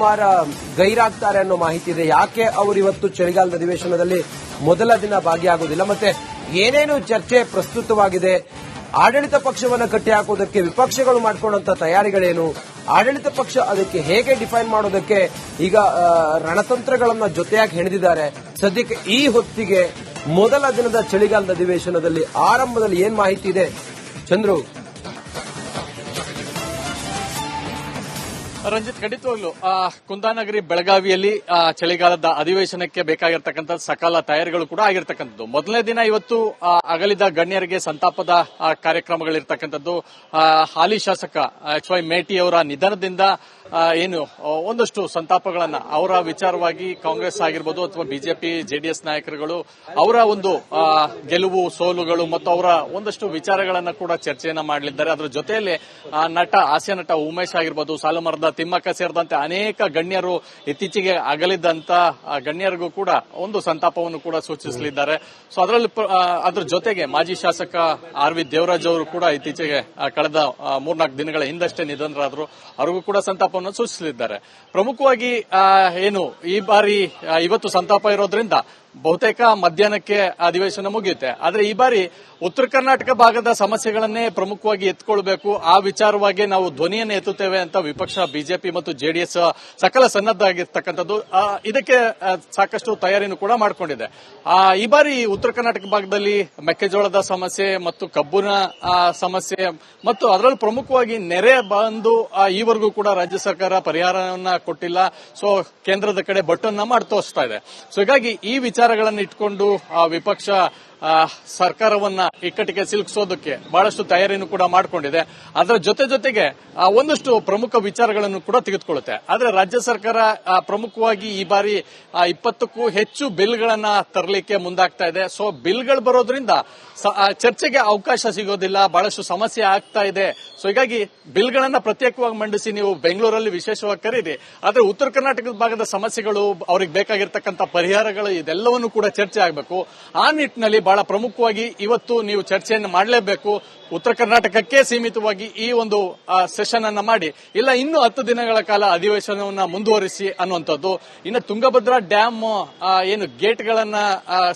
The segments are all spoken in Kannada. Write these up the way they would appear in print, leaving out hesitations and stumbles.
ಕುಮಾರ ಗೈರಾಗ್ತಾರೆ ಅನ್ನೋ ಮಾಹಿತಿ ಇದೆ. ಯಾಕೆ ಅವರು ಇವತ್ತು ಚಳಿಗಾಲದ ಅಧಿವೇಶನದಲ್ಲಿ ಮೊದಲ ದಿನ ಭಾಗಿಯಾಗುವುದಿಲ್ಲ, ಮತ್ತೆ ಏನೇನು ಚರ್ಚೆ ಪ್ರಸ್ತುತವಾಗಿದೆ, ಆಡಳಿತ ಪಕ್ಷವನ್ನು ಕಟ್ಟಿಹಾಕುವುದಕ್ಕೆ ವಿಪಕ್ಷಗಳು ಮಾಡಿಕೊಂಡಂತ ತಯಾರಿಗಳೇನು, ಆಡಳಿತ ಪಕ್ಷ ಅದಕ್ಕೆ ಹೇಗೆ ಡಿಫೈನ್ ಮಾಡೋದಕ್ಕೆ ಈಗ ರಣತಂತ್ರಗಳನ್ನ ಜೊತೆಯಾಗಿ ಹೆಣೆದಿದ್ದಾರೆ. ಸದ್ಯಕ್ಕೆ ಈ ಹೊತ್ತಿಗೆ ಮೊದಲ ದಿನದ ಚಳಿಗಾಲದ ಅಧಿವೇಶನದಲ್ಲಿ ಆರಂಭದಲ್ಲಿ ಏನ್ ಮಾಹಿತಿ ಇದೆ ಚಂದ್ರು? ರಂಜಿತ್, ಖಂಡಿತವಾಗ್ಲು ಕುಂದಾನಗರಿ ಬೆಳಗಾವಿಯಲ್ಲಿ ಚಳಿಗಾಲದ ಅಧಿವೇಶನಕ್ಕೆ ಬೇಕಾಗಿರ್ತಕ್ಕಂಥ ಸಕಲ ತಯಾರಿಗಳು ಕೂಡ ಆಗಿರ್ತಕ್ಕಂಥದ್ದು. ಮೊದಲನೇ ದಿನ ಇವತ್ತು ಅಗಲಿದ ಗಣ್ಯರಿಗೆ ಸಂತಾಪದ ಕಾರ್ಯಕ್ರಮಗಳಿರ್ತಕ್ಕಂಥದ್ದು. ಹಾಲಿ ಶಾಸಕ HY ಮೇಟಿ ಅವರ ನಿಧನದಿಂದ ಏನು ಒಂದಷ್ಟು ಸಂತಾಪಗಳನ್ನ ಅವರ ವಿಚಾರವಾಗಿ ಕಾಂಗ್ರೆಸ್ ಆಗಿರ್ಬೋದು ಅಥವಾ ಬಿಜೆಪಿ ಜೆಡಿಎಸ್ ನಾಯಕರುಗಳು ಅವರ ಒಂದು ಗೆಲುವು ಸೋಲುಗಳು ಮತ್ತು ಅವರ ಒಂದಷ್ಟು ವಿಚಾರಗಳನ್ನ ಕೂಡ ಚರ್ಚೆಯನ್ನ ಮಾಡಲಿದ್ದಾರೆ. ಅದರ ಜೊತೆಯಲ್ಲಿ ಹಾಸ್ಯ ನಟ ಉಮೇಶ್ ಆಗಿರ್ಬೋದು, ಸಾಲುಮರದ ತಿಮ್ಮಕ್ಕ ಸೇರಿದಂತೆ ಅನೇಕ ಗಣ್ಯರು ಇತ್ತೀಚೆಗೆ ಅಗಲಿದಂತ ಗಣ್ಯರಿಗೂ ಕೂಡ ಒಂದು ಸಂತಾಪವನ್ನು ಕೂಡ ಸೂಚಿಸಲಿದ್ದಾರೆ. ಸೊ ಅದರಲ್ಲಿ ಅದ್ರ ಜೊತೆಗೆ ಮಾಜಿ ಶಾಸಕ RV ದೇವರಾಜ್ ಅವರು ಕೂಡ ಇತ್ತೀಚೆಗೆ ಕಳೆದ 3-4 ದಿನಗಳ ಹಿಂದಷ್ಟೇ ನಿಧನರಾದರು. ಅವರಿಗೂ ಕೂಡ ಸಂತಾಪವನ್ನು ಸೂಚಿಸಲಿದ್ದಾರೆ. ಪ್ರಮುಖವಾಗಿ ಏನು ಈ ಬಾರಿ ಇವತ್ತು ಸಂತಾಪ ಇರೋದ್ರಿಂದ ಬಹುತೇಕ ಮಧ್ಯಾಹ್ನಕ್ಕೆ ಅಧಿವೇಶನ ಮುಗಿಯುತ್ತೆ. ಆದ್ರೆ ಈ ಬಾರಿ ಉತ್ತರ ಕರ್ನಾಟಕ ಭಾಗದ ಸಮಸ್ಯೆಗಳನ್ನೇ ಪ್ರಮುಖವಾಗಿ ಎತ್ಕೊಳ್ಬೇಕು, ಆ ವಿಚಾರವಾಗಿ ನಾವು ಧ್ವನಿಯನ್ನು ಎತ್ತುತ್ತೇವೆ ಅಂತ ವಿಪಕ್ಷ ಬಿಜೆಪಿ ಮತ್ತು ಜೆಡಿಎಸ್ ಸಕಲ ಸನ್ನದ್ಧ ಆಗಿರ್ತಕ್ಕಂಥದ್ದು. ಇದಕ್ಕೆ ಸಾಕಷ್ಟು ತಯಾರಿನೂ ಕೂಡ ಮಾಡಿಕೊಂಡಿದೆ. ಈ ಬಾರಿ ಉತ್ತರ ಕರ್ನಾಟಕ ಭಾಗದಲ್ಲಿ ಮೆಕ್ಕೆಜೋಳದ ಸಮಸ್ಯೆ ಮತ್ತು ಕಬ್ಬಿನ ಸಮಸ್ಯೆ ಮತ್ತು ಅದರಲ್ಲೂ ಪ್ರಮುಖವಾಗಿ ನೆರೆ ಬಂದು ಈವರೆಗೂ ಕೂಡ ರಾಜ್ಯ ಸರ್ಕಾರ ಪರಿಹಾರವನ್ನ ಕೊಟ್ಟಿಲ್ಲ. ಸೊ ಕೇಂದ್ರದ ಕಡೆ ಬಟನ್ನ ಮಾಡಿ ತೋರಿಸ್ತಾ ಇದೆ. ಸೊ ಹೀಗಾಗಿ ಈ ವಿಚಾರಗಳನ್ನು ಇಟ್ಕೊಂಡು ವಿಪಕ್ಷ ಸರ್ಕಾರವನ್ನ ಇಕ್ಕಟ್ಟಿಗೆ ಸಿಲುಕಿಸೋದಕ್ಕೆ ಬಹಳಷ್ಟು ತಯಾರಿಯನ್ನು ಕೂಡ ಮಾಡಿಕೊಂಡಿದೆ. ಅದರ ಜೊತೆಗೆ ಒಂದಷ್ಟು ಪ್ರಮುಖ ವಿಚಾರಗಳನ್ನು ಕೂಡ ತೆಗೆದುಕೊಳ್ಳುತ್ತೆ. ಆದ್ರೆ ರಾಜ್ಯ ಸರ್ಕಾರ ಪ್ರಮುಖವಾಗಿ ಈ ಬಾರಿ 20ಕ್ಕೂ ಹೆಚ್ಚು ಬಿಲ್ಗಳನ್ನ ತರಲಿಕ್ಕೆ ಮುಂದಾಗ್ತಾ ಇದೆ. ಸೊ ಬಿಲ್ಗಳು ಬರೋದ್ರಿಂದ ಚರ್ಚೆಗೆ ಅವಕಾಶ ಸಿಗೋದಿಲ್ಲ, ಬಹಳಷ್ಟು ಸಮಸ್ಯೆ ಆಗ್ತಾ ಇದೆ. ಸೊ ಹೀಗಾಗಿ ಬಿಲ್ಗಳನ್ನ ಪ್ರತ್ಯೇಕವಾಗಿ ಮಂಡಿಸಿ ನೀವು ಬೆಂಗಳೂರಲ್ಲಿ ವಿಶೇಷವಾಗಿ ಕರೀರಿ, ಆದ್ರೆ ಉತ್ತರ ಕರ್ನಾಟಕದ ಭಾಗದ ಸಮಸ್ಯೆಗಳು, ಅವ್ರಿಗೆ ಬೇಕಾಗಿರ್ತಕ್ಕಂಥ ಪರಿಹಾರಗಳು ಇದೆಲ್ಲವನ್ನೂ ಕೂಡ ಚರ್ಚೆ ಆಗಬೇಕು. ಆ ನಿಟ್ಟಿನಲ್ಲಿ ಬಹಳ ಪ್ರಮುಖವಾಗಿ ಇವತ್ತು ನೀವು ಚರ್ಚೆಯನ್ನು ಮಾಡಲೇಬೇಕು. ಉತ್ತರ ಕರ್ನಾಟಕಕ್ಕೆ ಸೀಮಿತವಾಗಿ ಈ ಒಂದು ಸೆಷನ್ ಅನ್ನ ಮಾಡಿ, ಇಲ್ಲ ಇನ್ನು 10 ದಿನಗಳ ಕಾಲ ಅಧಿವೇಶನವನ್ನ ಮುಂದುವರಿಸಿ ಅನ್ನುವಂಥದ್ದು. ಇನ್ನು ತುಂಗಭದ್ರಾ ಡ್ಯಾಮ್ ಏನು ಗೇಟ್ಗಳನ್ನ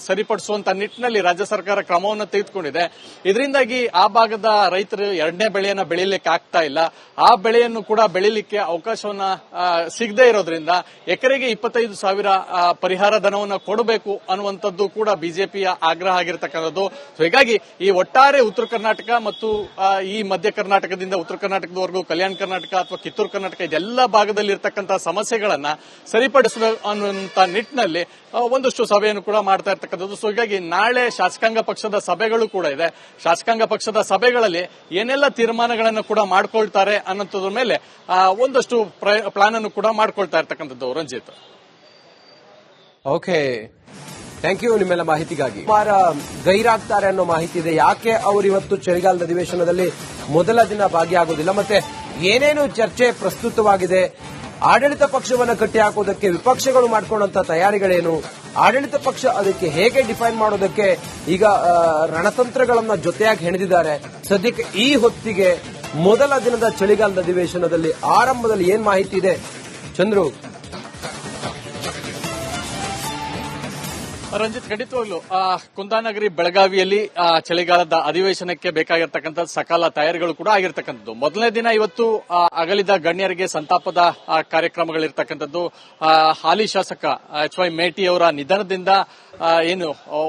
ಸರಿಪಡಿಸುವಂತ ನಿಟ್ಟಿನಲ್ಲಿ ರಾಜ್ಯ ಸರ್ಕಾರ ಕ್ರಮವನ್ನು ತೆಗೆದುಕೊಂಡಿದೆ. ಇದರಿಂದಾಗಿ ಆ ಭಾಗದ ರೈತರು 2ನೇ ಬೆಳೆಯನ್ನ ಬೆಳೀಲಿಕ್ಕೆ ಆಗ್ತಾ ಇಲ್ಲ. ಆ ಬೆಳೆಯನ್ನು ಕೂಡ ಬೆಳೀಲಿಕ್ಕೆ ಅವಕಾಶವನ್ನ ಸಿಗದೇ ಇರೋದ್ರಿಂದ ಎಕರೆಗೆ 25,000 ಪರಿಹಾರ ಧನವನ್ನು ಕೊಡಬೇಕು ಅನ್ನುವಂಥದ್ದು ಕೂಡ ಬಿಜೆಪಿಯ ಆಗ್ರಹ ಆಗಿರತಕ್ಕಂಥದ್ದು. ಹೀಗಾಗಿ ಈ ಒಟ್ಟಾರೆ ಉತ್ತರ ಕರ್ನಾಟಕ ಮತ್ತು ಈ ಮಧ್ಯ ಕರ್ನಾಟಕದಿಂದ ಉತ್ತರ ಕರ್ನಾಟಕದವರೆಗೂ ಕಲ್ಯಾಣ ಕರ್ನಾಟಕ ಅಥವಾ ಕಿತ್ತೂರು ಕರ್ನಾಟಕ ಇದೆಲ್ಲ ಭಾಗದಲ್ಲಿ ಇರತಕ್ಕಂತಹ ಸಮಸ್ಯೆಗಳನ್ನ ಸರಿಪಡಿಸಬೇಕು ಅನ್ನುವಂತ ನಿಟ್ಟಿನಲ್ಲಿ ಒಂದಷ್ಟು ಸಭೆಯನ್ನು ಕೂಡ ಮಾಡ್ತಾ ಇರ್ತಕ್ಕಂಥದ್ದು. ಸೊ ಹೀಗಾಗಿ ನಾಳೆ ಶಾಸಕಾಂಗ ಪಕ್ಷದ ಸಭೆಗಳು ಕೂಡ ಇದೆ. ಶಾಸಕಾಂಗ ಪಕ್ಷದ ಸಭೆಗಳಲ್ಲಿ ಏನೆಲ್ಲ ತೀರ್ಮಾನಗಳನ್ನು ಕೂಡ ಮಾಡ್ಕೊಳ್ತಾರೆ ಅನ್ನೋದ್ರ ಮೇಲೆ ಒಂದಷ್ಟು ಪ್ಲಾನ್ ಅನ್ನು ಕೂಡ ಮಾಡ್ಕೊಳ್ತಾ ಇರ್ತಕ್ಕಂಥದ್ದು. ರಂಜಿತ್, ಓಕೆ, ಥ್ಯಾಂಕ್ ಯು ನಿಮ್ಮೆಲ್ಲ ಮಾಹಿತಿಗಾಗಿ. ಕುಮಾರ ಗೈರಾಗ್ತಾರೆ ಅನ್ನೋ ಮಾಹಿತಿ ಇದೆ. ಯಾಕೆ ಅವರು ಇವತ್ತು ಚಳಿಗಾಲದ ಅಧಿವೇಶನದಲ್ಲಿ ಮೊದಲ ದಿನ ಭಾಗಿಯಾಗುವುದಿಲ್ಲ, ಮತ್ತೆ ಏನೇನು ಚರ್ಚೆ ಪ್ರಸ್ತುತವಾಗಿದೆ, ಆಡಳಿತ ಪಕ್ಷವನ್ನು ಕಟ್ಟಿಹಾಕುವುದಕ್ಕೆ ವಿಪಕ್ಷಗಳು ಮಾಡಿಕೊಂಡಂತ ತಯಾರಿಗಳೇನು, ಆಡಳಿತ ಪಕ್ಷ ಅದಕ್ಕೆ ಹೇಗೆ ಡಿಫೈನ್ ಮಾಡೋದಕ್ಕೆ ಈಗ ರಣತಂತ್ರಗಳನ್ನ ಜೊತೆಯಾಗಿ ಹೆಣೆದಿದ್ದಾರೆ. ಸದ್ಯಕ್ಕೆ ಈ ಹೊತ್ತಿಗೆ ಮೊದಲ ದಿನದ ಚಳಿಗಾಲದ ಅಧಿವೇಶನದಲ್ಲಿ ಆರಂಭದಲ್ಲಿ ಏನ್ ಮಾಹಿತಿ ಇದೆ ಚಂದ್ರು? ರಂಜಿತ್, ಖಂಡಿತವಾಗ್ಲು ಕುಂದಾನಗರಿ ಬೆಳಗಾವಿಯಲ್ಲಿ ಚಳಿಗಾಲದ ಅಧಿವೇಶನಕ್ಕೆ ಬೇಕಾಗಿರ್ತಕ್ಕಂಥ ಸಕಲ ತಯಾರಿಗಳು ಕೂಡ ಆಗಿರ್ತಕ್ಕಂಥದ್ದು. ಮೊದಲನೇ ದಿನ ಇವತ್ತು ಅಗಲಿದ ಗಣ್ಯರಿಗೆ ಸಂತಾಪದ ಕಾರ್ಯಕ್ರಮಗಳಿರ್ತಕ್ಕಂಥದ್ದು. ಹಾಲಿ ಶಾಸಕ HY ಮೇಟಿ ಅವರ ನಿಧನದಿಂದ ಏನು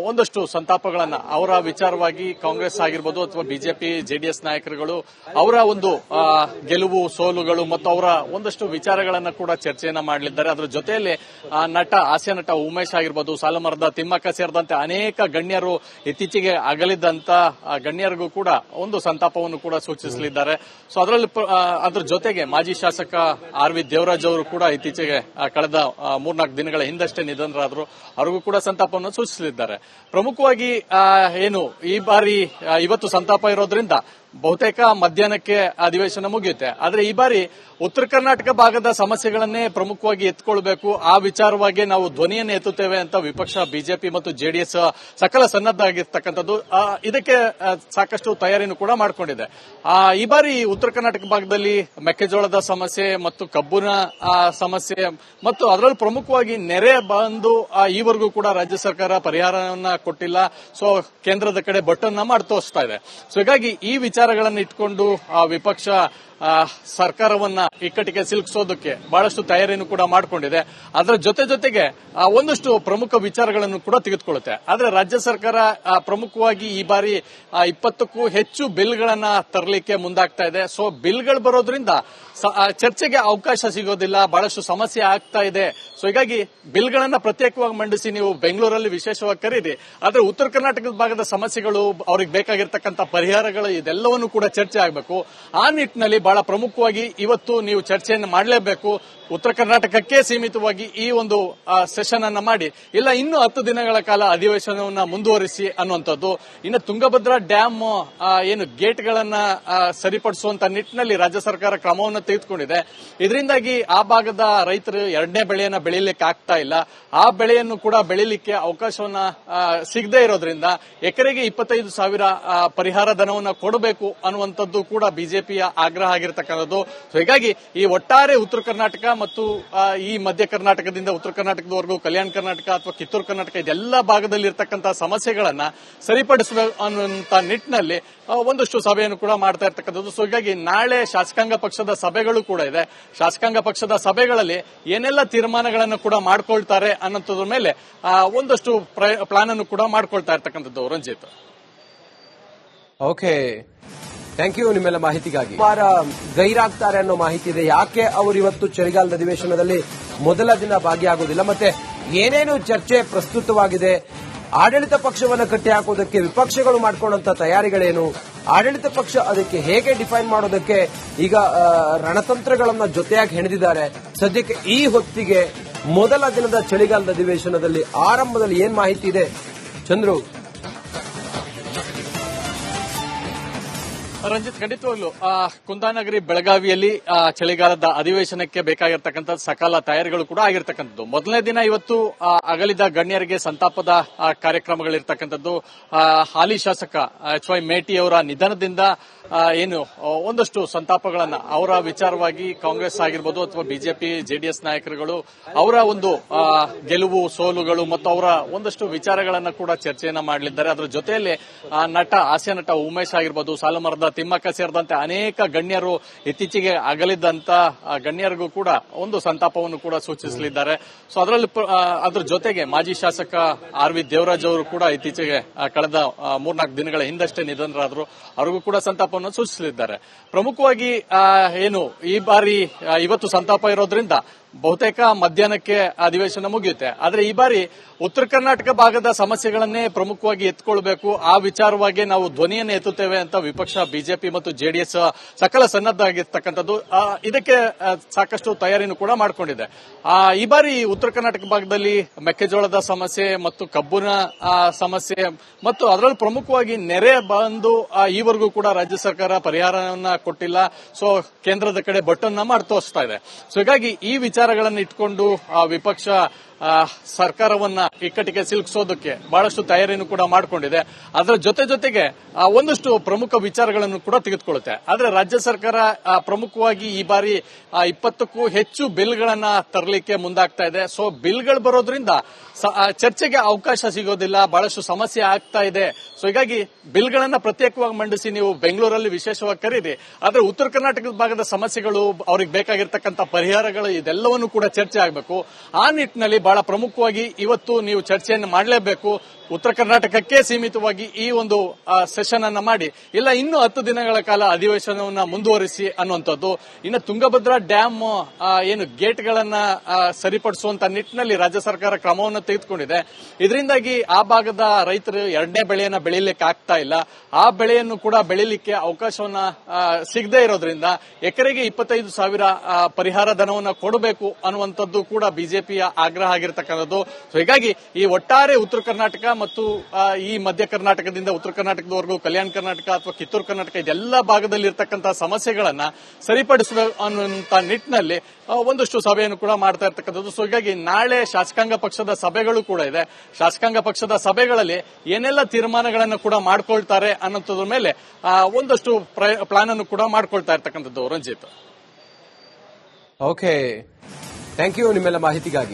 ಒಂದಷ್ಟು ಸಂತಾಪಗಳನ್ನ ಅವರ ವಿಚಾರವಾಗಿ ಕಾಂಗ್ರೆಸ್ ಆಗಿರ್ಬೋದು ಅಥವಾ ಬಿಜೆಪಿ ಜೆಡಿಎಸ್ ನಾಯಕರುಗಳು ಅವರ ಒಂದು ಗೆಲುವು ಸೋಲುಗಳು ಮತ್ತು ಅವರ ಒಂದಷ್ಟು ವಿಚಾರಗಳನ್ನ ಕೂಡ ಚರ್ಚೆಯನ್ನ ಮಾಡಲಿದ್ದಾರೆ. ಅದರ ಜೊತೆಯಲ್ಲಿ ಹಾಸ್ಯ ನಟ ಉಮೇಶ್ ಆಗಿರ್ಬೋದು, ಸಾಲುಮರದ ತಿಮ್ಮಕ್ಕ ಸೇರಿದಂತೆ ಅನೇಕ ಗಣ್ಯರು ಇತ್ತೀಚೆಗೆ ಅಗಲಿದಂತ ಗಣ್ಯರಿಗೂ ಕೂಡ ಒಂದು ಸಂತಾಪವನ್ನು ಕೂಡ ಸೂಚಿಸಲಿದ್ದಾರೆ. ಸೊ ಅದರಲ್ಲಿ ಅದ್ರ ಜೊತೆಗೆ ಮಾಜಿ ಶಾಸಕ RV ದೇವರಾಜ್ ಅವರು ಕೂಡ ಇತ್ತೀಚೆಗೆ ಕಳೆದ 3-4 ದಿನಗಳ ಹಿಂದಷ್ಟೇ ನಿಧನರಾದರು. ಅವರಿಗೂ ಕೂಡ ಸಂತಾಪವನ್ನು ಸೂಚಿಸಲಿದ್ದಾರೆ. ಪ್ರಮುಖವಾಗಿ ಏನು ಈ ಬಾರಿ ಇವತ್ತು ಸಂತಾಪ ಇರೋದ್ರಿಂದ ಬಹುತೇಕ ಮಧ್ಯಾಹ್ನಕ್ಕೆ ಅಧಿವೇಶನ ಮುಗಿಯುತ್ತೆ. ಆದ್ರೆ ಈ ಬಾರಿ ಉತ್ತರ ಕರ್ನಾಟಕ ಭಾಗದ ಸಮಸ್ಯೆಗಳನ್ನೇ ಪ್ರಮುಖವಾಗಿ ಎತ್ಕೊಳ್ಬೇಕು, ಆ ವಿಚಾರವಾಗಿ ನಾವು ಧ್ವನಿಯನ್ನು ಎತ್ತುತ್ತೇವೆ ಅಂತ ವಿಪಕ್ಷ ಬಿಜೆಪಿ ಮತ್ತು ಜೆಡಿಎಸ್ ಸಕಲ ಸನ್ನದ್ಧ ಆಗಿರ್ತಕ್ಕಂಥದ್ದು. ಇದಕ್ಕೆ ಸಾಕಷ್ಟು ತಯಾರಿಯನ್ನು ಕೂಡ ಮಾಡಿಕೊಂಡಿದೆ. ಈ ಬಾರಿ ಉತ್ತರ ಕರ್ನಾಟಕ ಭಾಗದಲ್ಲಿ ಮೆಕ್ಕೆಜೋಳದ ಸಮಸ್ಯೆ ಮತ್ತು ಕಬ್ಬಿನ ಸಮಸ್ಯೆ ಮತ್ತು ಅದರಲ್ಲೂ ಪ್ರಮುಖವಾಗಿ ನೆರೆ ಬಂದು ಈವರೆಗೂ ಕೂಡ ರಾಜ್ಯ ಸರ್ಕಾರ ಪರಿಹಾರವನ್ನ ಕೊಟ್ಟಿಲ್ಲ. ಸೊ ಕೇಂದ್ರದ ಕಡೆ ಬಟನ್ನ ಮಾಡಿ ತೋರಿಸ್ತಾ ಇದೆ. ಸೊ ಹೀಗಾಗಿ ಈ ವಿಚಾರಗಳನ್ನು ಇಟ್ಕೊಂಡು ವಿಪಕ್ಷ ಸರ್ಕಾರವನ್ನ ಇಕ್ಕಟ್ಟಿಗೆ ಸಿಲುಕಿಸೋದಕ್ಕೆ ಬಹಳಷ್ಟು ತಯಾರಿಯನ್ನು ಕೂಡ ಮಾಡಿಕೊಂಡಿದೆ. ಅದರ ಜೊತೆಗೆ ಒಂದಷ್ಟು ಪ್ರಮುಖ ವಿಚಾರಗಳನ್ನು ಕೂಡ ತೆಗೆದುಕೊಳ್ಳುತ್ತೆ. ಆದ್ರೆ ರಾಜ್ಯ ಸರ್ಕಾರ ಪ್ರಮುಖವಾಗಿ ಈ ಬಾರಿ 20ಕ್ಕೂ ಹೆಚ್ಚು ಬಿಲ್ಗಳನ್ನ ತರಲಿಕ್ಕೆ ಮುಂದಾಗ್ತಾ ಇದೆ. ಸೊ ಬಿಲ್ಗಳು ಬರೋದ್ರಿಂದ ಚರ್ಚೆಗೆ ಅವಕಾಶ ಸಿಗೋದಿಲ್ಲ, ಬಹಳಷ್ಟು ಸಮಸ್ಯೆ ಆಗ್ತಾ ಇದೆ. ಸೊ ಹೀಗಾಗಿ ಬಿಲ್ಗಳನ್ನ ಪ್ರತ್ಯೇಕವಾಗಿ ಮಂಡಿಸಿ ನೀವು ಬೆಂಗಳೂರಲ್ಲಿ ವಿಶೇಷವಾಗಿ ಕರೀರಿ, ಆದ್ರೆ ಉತ್ತರ ಕರ್ನಾಟಕದ ಭಾಗದ ಸಮಸ್ಯೆಗಳು, ಅವ್ರಿಗೆ ಬೇಕಾಗಿರ್ತಕ್ಕಂಥ ಪರಿಹಾರಗಳು ಇದೆಲ್ಲವನ್ನೂ ಕೂಡ ಚರ್ಚೆ ಆಗಬೇಕು. ಆ ನಿಟ್ಟಿನಲ್ಲಿ ಬಹಳ ಪ್ರಮುಖವಾಗಿ ಇವತ್ತು ನೀವು ಚರ್ಚೆಯನ್ನು ಮಾಡಲೇಬೇಕು. ಉತ್ತರ ಕರ್ನಾಟಕಕ್ಕೆ ಸೀಮಿತವಾಗಿ ಈ ಒಂದು ಸೆಷನ್ ಅನ್ನ ಮಾಡಿ, ಇಲ್ಲ ಇನ್ನು 10 ದಿನಗಳ ಕಾಲ ಅಧಿವೇಶನವನ್ನ ಮುಂದುವರಿಸಿ ಅನ್ನುವಂಥದ್ದು. ಇನ್ನು ತುಂಗಭದ್ರಾ ಡ್ಯಾಮ್ ಏನು ಗೇಟ್ಗಳನ್ನ ಸರಿಪಡಿಸುವಂತ ನಿಟ್ಟಿನಲ್ಲಿ ರಾಜ್ಯ ಸರ್ಕಾರ ಕ್ರಮವನ್ನು ತೆಗೆದುಕೊಂಡಿದೆ. ಇದರಿಂದಾಗಿ ಆ ಭಾಗದ ರೈತರು ಎರಡನೇ ಬೆಳೆಯನ್ನ ಬೆಳೀಲಿಕ್ಕೆ ಆಗ್ತಾ ಇಲ್ಲ. ಆ ಬೆಳೆಯನ್ನು ಕೂಡ ಬೆಳೀಲಿಕ್ಕೆ ಅವಕಾಶವನ್ನ ಸಿಗದೇ ಇರೋದ್ರಿಂದ ಎಕರೆಗೆ 25,000 ಪರಿಹಾರ ಧನವನ್ನ ಕೊಡಬೇಕು ಅನ್ನುವಂಥದ್ದು ಕೂಡ ಬಿಜೆಪಿಯ ಆಗ್ರಹ ಆಗಿರತಕ್ಕಂಥದ್ದು. ಹೀಗಾಗಿ ಈ ಒಟ್ಟಾರೆ ಉತ್ತರ ಕರ್ನಾಟಕ ಮತ್ತು ಈ ಮಧ್ಯ ಕರ್ನಾಟಕದಿಂದ ಉತ್ತರ ಕರ್ನಾಟಕದವರೆಗೂ ಕಲ್ಯಾಣ ಕರ್ನಾಟಕ ಅಥವಾ ಕಿತ್ತೂರು ಕರ್ನಾಟಕ ಇದೆಲ್ಲ ಭಾಗದಲ್ಲಿ ಇರತಕ್ಕಂತಹ ಸಮಸ್ಯೆಗಳನ್ನ ಸರಿಪಡಿಸಬೇಕು ಅನ್ನುವಂತ ನಿಟ್ಟಿನಲ್ಲಿ ಒಂದಷ್ಟು ಸಭೆಯನ್ನು ಕೂಡ ಮಾಡ್ತಾ ಇರ್ತಕ್ಕಂಥದ್ದು. ಸೊ ಹೀಗಾಗಿ ನಾಳೆ ಶಾಸಕಾಂಗ ಪಕ್ಷದ ಸಭೆಗಳು ಕೂಡ ಇದೆ. ಶಾಸಕಾಂಗ ಪಕ್ಷದ ಸಭೆಗಳಲ್ಲಿ ಏನೆಲ್ಲ ತೀರ್ಮಾನಗಳನ್ನು ಕೂಡ ಮಾಡ್ಕೊಳ್ತಾರೆ ಅನ್ನೋದ್ರ ಮೇಲೆ ಒಂದಷ್ಟು ಪ್ಲಾನ್ ಅನ್ನು ಕೂಡ ಮಾಡ್ಕೊಳ್ತಾ ಇರ್ತಕ್ಕಂಥದ್ದು. ರಂಜಿತ್, ಓಕೆ, ಥ್ಯಾಂಕ್ ಯು ನಿಮ್ಮೆಲ್ಲ ಮಾಹಿತಿಗಾಗಿ. ಗೈರಾಗ್ತಾರೆ ಅನ್ನೋ ಮಾಹಿತಿ ಇದೆ. ಯಾಕೆ ಅವರು ಇವತ್ತು ಚಳಿಗಾಲದ ಅಧಿವೇಶನದಲ್ಲಿ ಮೊದಲ ದಿನ ಭಾಗಿಯಾಗುವುದಿಲ್ಲ, ಮತ್ತೆ ಏನೇನು ಚರ್ಚೆ ಪ್ರಸ್ತುತವಾಗಿದೆ, ಆಡಳಿತ ಪಕ್ಷವನ್ನು ಕಟ್ಟಿ ಹಾಕೋದಕ್ಕೆ ವಿಪಕ್ಷಗಳು ಮಾಡಿಕೊಂಡಂತ ತಯಾರಿಗಳೇನು, ಆಡಳಿತ ಪಕ್ಷ ಅದಕ್ಕೆ ಹೇಗೆ ಡಿಫೈನ್ ಮಾಡೋದಕ್ಕೆ ಈಗ ರಣತಂತ್ರಗಳನ್ನ ಜೊತೆಯಾಗಿ ಹೆಣೆದಿದ್ದಾರೆ. ಸದ್ಯಕ್ಕೆ ಈ ಹೊತ್ತಿಗೆ ಮೊದಲ ದಿನದ ಚಳಿಗಾಲದ ಅಧಿವೇಶನದಲ್ಲಿ ಆರಂಭದಲ್ಲಿ ಏನ್ ಮಾಹಿತಿ ಇದೆ ಚಂದ್ರು? ರಂಜಿತ್, ಖಂಡಿತವಾಗ್ಲು ಕುಂದಾನಗರಿ ಬೆಳಗಾವಿಯಲ್ಲಿ ಚಳಿಗಾಲದ ಅಧಿವೇಶನಕ್ಕೆ ಬೇಕಾಗಿರ್ತಕ್ಕಂಥ ಸಕಲ ತಯಾರಿಗಳು ಕೂಡ ಆಗಿರ್ತಕ್ಕಂಥದ್ದು. ಮೊದಲನೇ ದಿನ ಇವತ್ತು ಅಗಲಿದ ಗಣ್ಯರಿಗೆ ಸಂತಾಪದ ಕಾರ್ಯಕ್ರಮಗಳಿರ್ತಕ್ಕಂಥದ್ದು. ಹಾಲಿ ಶಾಸಕ HY ಮೇಟಿ ಅವರ ನಿಧನದಿಂದ ಏನು ಒಂದಷ್ಟು ಸಂತಾಪಗಳನ್ನ ಅವರ ವಿಚಾರವಾಗಿ ಕಾಂಗ್ರೆಸ್ ಆಗಿರ್ಬೋದು ಅಥವಾ ಬಿಜೆಪಿ ಜೆಡಿಎಸ್ ನಾಯಕರುಗಳು ಅವರ ಒಂದು ಗೆಲುವು ಸೋಲುಗಳು ಮತ್ತು ಅವರ ಒಂದಷ್ಟು ವಿಚಾರಗಳನ್ನ ಕೂಡ ಚರ್ಚೆಯನ್ನ ಮಾಡಲಿದ್ದಾರೆ. ಅದರ ಜೊತೆಯಲ್ಲಿ ಹಾಸ್ಯ ನಟ ಉಮೇಶ್ ಆಗಿರ್ಬೋದು, ಸಾಲುಮರದ ತಿಮ್ಮಕ್ಕ ಸೇರಿದಂತೆ ಅನೇಕ ಗಣ್ಯರು ಇತ್ತೀಚೆಗೆ ಅಗಲಿದ್ದಂತ ಗಣ್ಯರಿಗೂ ಕೂಡ ಒಂದು ಸಂತಾಪವನ್ನು ಕೂಡ ಸೂಚಿಸಲಿದ್ದಾರೆ. ಸೊ ಅದರಲ್ಲಿ ಅದ್ರ ಜೊತೆಗೆ ಮಾಜಿ ಶಾಸಕ RV ದೇವರಾಜ್ ಅವರು ಕೂಡ ಇತ್ತೀಚೆಗೆ ಕಳೆದ 3-4 ದಿನಗಳ ಹಿಂದಷ್ಟೇ ನಿಧನರಾದರು. ಅವರಿಗೂ ಕೂಡ ಸಂತಾಪವನ್ನು ಸೂಚಿಸಲಿದ್ದಾರೆ. ಪ್ರಮುಖವಾಗಿ ಏನು ಈ ಬಾರಿ ಇವತ್ತು ಸಂತಾಪ ಇರೋದ್ರಿಂದ ಬಹುತೇಕ ಮಧ್ಯಾಹ್ನಕ್ಕೆ ಅಧಿವೇಶನ ಮುಗಿಯುತ್ತೆ. ಆದ್ರೆ ಈ ಬಾರಿ ಉತ್ತರ ಕರ್ನಾಟಕ ಭಾಗದ ಸಮಸ್ಯೆಗಳನ್ನೇ ಪ್ರಮುಖವಾಗಿ ಎತ್ಕೊಳ್ಬೇಕು, ಆ ವಿಚಾರವಾಗಿ ನಾವು ಧ್ವನಿಯನ್ನು ಎತ್ತುತ್ತೇವೆ ಅಂತ ವಿಪಕ್ಷ ಬಿಜೆಪಿ ಮತ್ತು ಜೆಡಿಎಸ್ ಸಕಲ ಸನ್ನದ್ಧ ಆಗಿರ್ತಕ್ಕಂಥದ್ದು. ಇದಕ್ಕೆ ಸಾಕಷ್ಟು ತಯಾರಿಯನ್ನು ಕೂಡ ಮಾಡಿಕೊಂಡಿದೆ. ಈ ಬಾರಿ ಉತ್ತರ ಕರ್ನಾಟಕ ಭಾಗದಲ್ಲಿ ಮೆಕ್ಕೆಜೋಳದ ಸಮಸ್ಯೆ ಮತ್ತು ಕಬ್ಬಿನ ಸಮಸ್ಯೆ ಮತ್ತು ಅದರಲ್ಲೂ ಪ್ರಮುಖವಾಗಿ ನೆರೆ ಬಂದು ಈವರೆಗೂ ಕೂಡ ರಾಜ್ಯ ಸರ್ಕಾರ ಪರಿಹಾರವನ್ನ ಕೊಟ್ಟಿಲ್ಲ. ಸೊ ಕೇಂದ್ರದ ಕಡೆ ಬಟನ್ನ ಮಾಡಿ ತೋರಿಸ್ತಾ ಇದೆ. ಸೊ ಹೀಗಾಗಿ ಈ ವಿಚಾರಗಳನ್ನು ಇಟ್ಕೊಂಡು ವಿಪಕ್ಷ ಸರ್ಕಾರವನ್ನ ಇಕ್ಕಟ್ಟಿಗೆ ಸಿಲುಕಿಸೋದಕ್ಕೆ ಬಹಳಷ್ಟು ತಯಾರಿಯನ್ನು ಕೂಡ ಮಾಡಿಕೊಂಡಿದೆ. ಅದರ ಜೊತೆಗೆ ಒಂದಷ್ಟು ಪ್ರಮುಖ ವಿಚಾರಗಳನ್ನು ಕೂಡ ತೆಗೆದುಕೊಳ್ಳುತ್ತೆ. ಆದ್ರೆ ರಾಜ್ಯ ಸರ್ಕಾರ ಪ್ರಮುಖವಾಗಿ ಈ ಬಾರಿ 20ಕ್ಕೂ ಹೆಚ್ಚು ಬಿಲ್ಗಳನ್ನ ತರಲಿಕ್ಕೆ ಮುಂದಾಗ್ತಾ ಇದೆ. ಸೊ ಬಿಲ್ಗಳು ಬರೋದ್ರಿಂದ ಚರ್ಚೆಗೆ ಅವಕಾಶ ಸಿಗೋದಿಲ್ಲ, ಬಹಳಷ್ಟು ಸಮಸ್ಯೆ ಆಗ್ತಾ ಇದೆ. ಸೊ ಹೀಗಾಗಿ ಬಿಲ್ಗಳನ್ನ ಪ್ರತ್ಯೇಕವಾಗಿ ಮಂಡಿಸಿ ನೀವು ಬೆಂಗಳೂರಲ್ಲಿ ವಿಶೇಷವಾಗಿ ಕರೀರಿ, ಆದ್ರೆ ಉತ್ತರ ಕರ್ನಾಟಕದ ಭಾಗದ ಸಮಸ್ಯೆಗಳು, ಅವ್ರಿಗೆ ಬೇಕಾಗಿರ್ತಕ್ಕಂಥ ಪರಿಹಾರಗಳು ಇದೆಲ್ಲವನ್ನೂ ಕೂಡ ಚರ್ಚೆ ಆಗಬೇಕು. ಆ ನಿಟ್ಟಿನಲ್ಲಿ ಬಹಳ ಪ್ರಮುಖವಾಗಿ ಇವತ್ತು ನೀವು ಚರ್ಚೆಯನ್ನು ಮಾಡಲೇಬೇಕು. ಉತ್ತರ ಕರ್ನಾಟಕಕ್ಕೆ ಸೀಮಿತವಾಗಿ ಈ ಒಂದು ಸೆಷನ್ ಅನ್ನ ಮಾಡಿ, ಇಲ್ಲ ಇನ್ನು 10 ದಿನಗಳ ಕಾಲ ಅಧಿವೇಶನವನ್ನ ಮುಂದುವರಿಸಿ ಅನ್ನುವಂಥದ್ದು. ಇನ್ನು ತುಂಗಭದ್ರಾ ಡ್ಯಾಮ್ ಏನು ಗೇಟ್ಗಳನ್ನ ಸರಿಪಡಿಸುವಂತ ನಿಟ್ಟಿನಲ್ಲಿ ರಾಜ್ಯ ಸರ್ಕಾರ ಕ್ರಮವನ್ನು ತೆಗೆದುಕೊಂಡಿದೆ. ಇದರಿಂದಾಗಿ ಆ ಭಾಗದ ರೈತರು ಎರಡನೇ ಬೆಳೆಯನ್ನ ಬೆಳೀಲಿಕ್ಕೆ ಆಗ್ತಾ ಇಲ್ಲ. ಆ ಬೆಳೆಯನ್ನು ಕೂಡ ಬೆಳೀಲಿಕ್ಕೆ ಅವಕಾಶವನ್ನ ಸಿಗದೇ ಇರೋದ್ರಿಂದ ಎಕರೆಗೆ 25,000 ಪರಿಹಾರ ಧನವನ್ನ ಕೊಡಬೇಕು ಅನ್ನುವಂಥದ್ದು ಕೂಡ ಬಿಜೆಪಿಯ ಆಗ್ರಹ ಆಗಿರ್ತಕ್ಕಂಥದ್ದು. ಸೊ ಹೀಗಾಗಿ ಈ ಒಟ್ಟಾರೆ ಉತ್ತರ ಕರ್ನಾಟಕ ಮತ್ತು ಈ ಮಧ್ಯ ಕರ್ನಾಟಕದಿಂದ ಉತ್ತರ ಕರ್ನಾಟಕದವರೆಗೂ ಕಲ್ಯಾಣ ಕರ್ನಾಟಕ ಅಥವಾ ಕಿತ್ತೂರು ಕರ್ನಾಟಕ ಇದೆಲ್ಲ ಭಾಗದಲ್ಲಿ ಇರತಕ್ಕಂತಹ ಸಮಸ್ಯೆಗಳನ್ನ ಸರಿಪಡಿಸುವ ಅನ್ನುವಂತ ನಿಟ್ಟಿನಲ್ಲಿ ಒಂದಷ್ಟು ಸಭೆಯನ್ನು ಕೂಡ ಮಾಡ್ತಾ ಇರ್ತಕ್ಕಂಥದ್ದು. ಸೊ ಹೀಗಾಗಿ ನಾಳೆ ಶಾಸಕಾಂಗ ಪಕ್ಷದ ಸಭೆಗಳು ಕೂಡ ಇದೆ. ಶಾಸಕಾಂಗ ಪಕ್ಷದ ಸಭೆಗಳಲ್ಲಿ ಏನೆಲ್ಲ ತೀರ್ಮಾನಗಳನ್ನು ಕೂಡ ಮಾಡ್ಕೊಳ್ತಾರೆ ಅನ್ನೋದ್ರ ಮೇಲೆ ಒಂದಷ್ಟು ಪ್ಲಾನ್ ಅನ್ನು ಕೂಡ ಮಾಡ್ಕೊಳ್ತಾ ಇರ್ತಕ್ಕಂಥದ್ದು. ರಂಜಿತ್, ಓಕೆ, ಥ್ಯಾಂಕ್ ಯು ನಿಮ್ಮೆಲ್ಲ ಮಾಹಿತಿಗಾಗಿ.